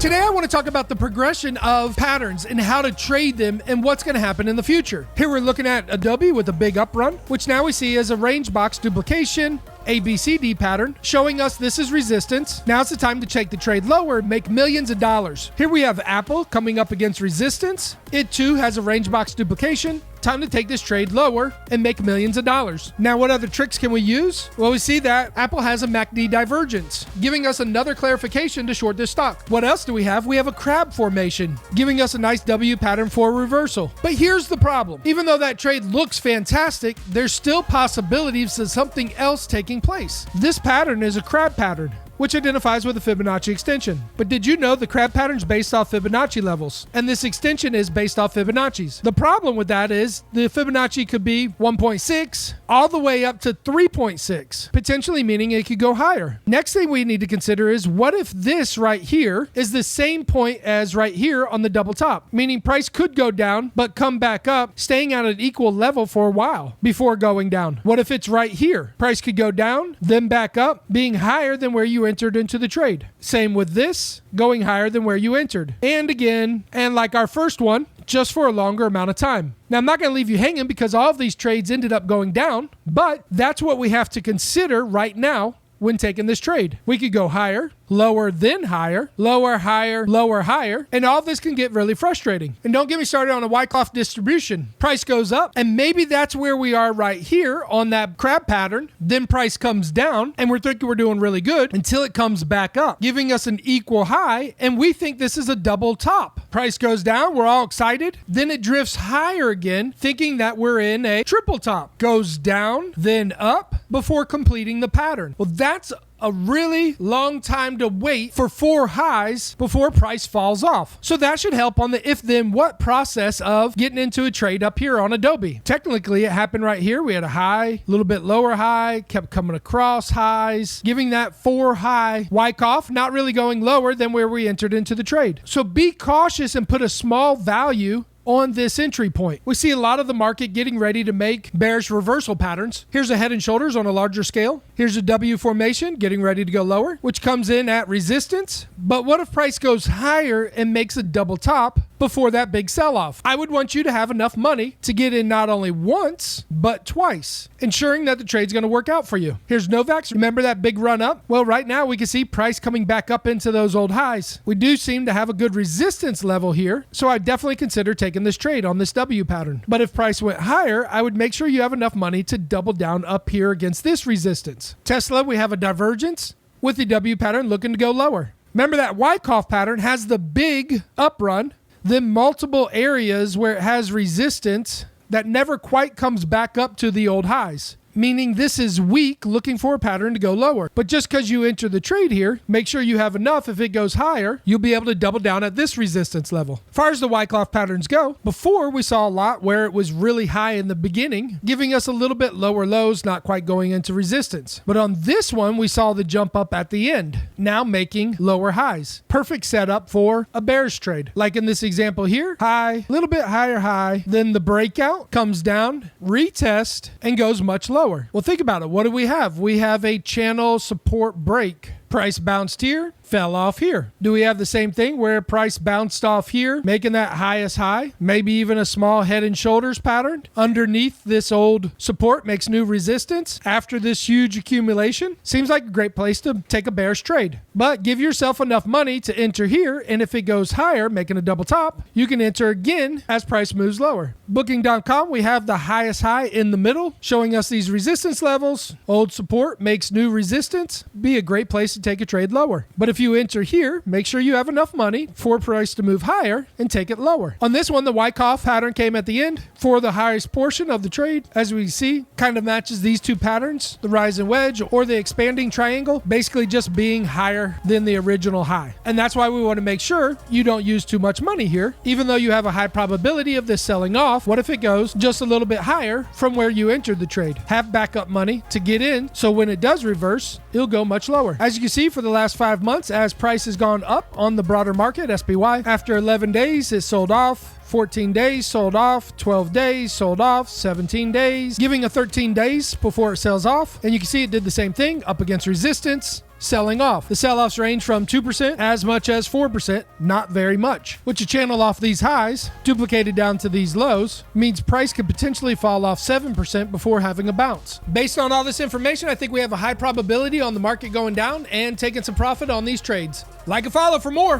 Today I want to talk about the progression of patterns and how to trade them and what's going to happen in the future. Here we're looking at Adobe with a big up run, which now we see as a range box duplication, ABCD pattern, showing us this is resistance. Now's the time to take the trade lower and make millions of dollars. Here we have Apple coming up against resistance. It too has a range box duplication. Time to take this trade lower and make millions of dollars. Now, what other tricks can we use? Well, we see that Apple has a MACD divergence, giving us another clarification to short this stock. What else do we have? We have a crab formation, giving us a nice W pattern for reversal. But here's the problem. Even though that trade looks fantastic, there's still possibilities of something else taking place. This pattern is a crab pattern, which identifies with a Fibonacci extension. But did you know the crab pattern is based off Fibonacci levels? And this extension is based off Fibonacci's. The problem with that is the Fibonacci could be 1.6 all the way up to 3.6, potentially meaning it could go higher. Next thing we need to consider is what if this right here is the same point as right here on the double top, meaning price could go down but come back up, staying at an equal level for a while before going down. What if it's right here? Price could go down, then back up, being higher than where you entered into the trade. Same with this, going higher than where you entered. And again, and like our first one, just for a longer amount of time. Now, I'm not going to leave you hanging because all of these trades ended up going down, but that's what we have to consider right now when taking this trade. We could go higher, lower, then higher, lower, higher, lower, higher, and all this can get really frustrating. And don't get me started on a Wyckoff distribution. Price goes up, and maybe that's where we are right here on that crab pattern. Then price comes down, and we're thinking we're doing really good until it comes back up, giving us an equal high, and we think this is a double top. Price goes down, we're all excited, then it drifts higher again, thinking that we're in a triple top. Goes down, then up, before completing the pattern. Well, that's a really long time to wait for 4 highs before price falls off. So that should help on the if then what process of getting into a trade up here on Adobe. Technically, it happened right here. We had a high, a little bit lower high, kept coming across highs, giving that 4 high Wyckoff, not really going lower than where we entered into the trade. So be cautious and put a small value on this entry point. We see a lot of the market getting ready to make bearish reversal patterns. Here's a head and shoulders on a larger scale. Here's a W formation getting ready to go lower, which comes in at resistance. But what if price goes higher and makes a double top before that big sell-off? I would want you to have enough money to get in not only once, but twice, ensuring that the trade's going to work out for you. Here's Novak's. Remember that big run up? Well, right now we can see price coming back up into those old highs. We do seem to have a good resistance level here, so I definitely consider taking this trade on this W pattern. But if price went higher, I would make sure you have enough money to double down up here against this resistance. Tesla, we have a divergence with the W pattern looking to go lower. Remember that Wyckoff pattern has the big up run, then multiple areas where it has resistance that never quite comes back up to the old highs, meaning this is weak, looking for a pattern to go lower. But just because you enter the trade here, make sure you have enough. If it goes higher, you'll be able to double down at this resistance level. As far as the Wyckoff patterns go, before we saw a lot where it was really high in the beginning, giving us a little bit lower lows, not quite going into resistance. But on this one, we saw the jump up at the end, now making lower highs. Perfect setup for a bearish trade. Like in this example here, high, a little bit higher high, then the breakout comes down, retest, and goes much lower. Well, think about it. What do we have? We have a channel support break. Price bounced here, fell off here. Do we have the same thing where price bounced off here, making that highest high? Maybe even a small head and shoulders pattern underneath this old support makes new resistance after this huge accumulation. Seems like a great place to take a bearish trade. But give yourself enough money to enter here, and if it goes higher, making a double top, you can enter again as price moves lower. Booking.com, we have the highest high in the middle, showing us these resistance levels. Old support makes new resistance. Be a great place to take a trade lower. But if you enter here, make sure you have enough money for price to move higher and take it lower. On this one, the Wyckoff pattern came at the end for the highest portion of the trade. As we see, kind of matches these two patterns, the rising wedge or the expanding triangle, basically just being higher than the original high. And that's why we want to make sure you don't use too much money here. Even though you have a high probability of this selling off, what if it goes just a little bit higher from where you entered the trade? Have backup money to get in, so when it does reverse, it'll go much lower. As you can see, for the last 5 months, as price has gone up on the broader market, SPY, after 11 days, it sold off. 14 days, sold off. 12 days, sold off. 17 days, giving a 13 days before it sells off. And you can see it did the same thing up against resistance, selling off. The sell-offs range from 2% as much as 4%, not very much. Which a channel off these highs, duplicated down to these lows, means price could potentially fall off 7% before having a bounce. Based on all this information, I think we have a high probability on the market going down and taking some profit on these trades. Like and follow for more.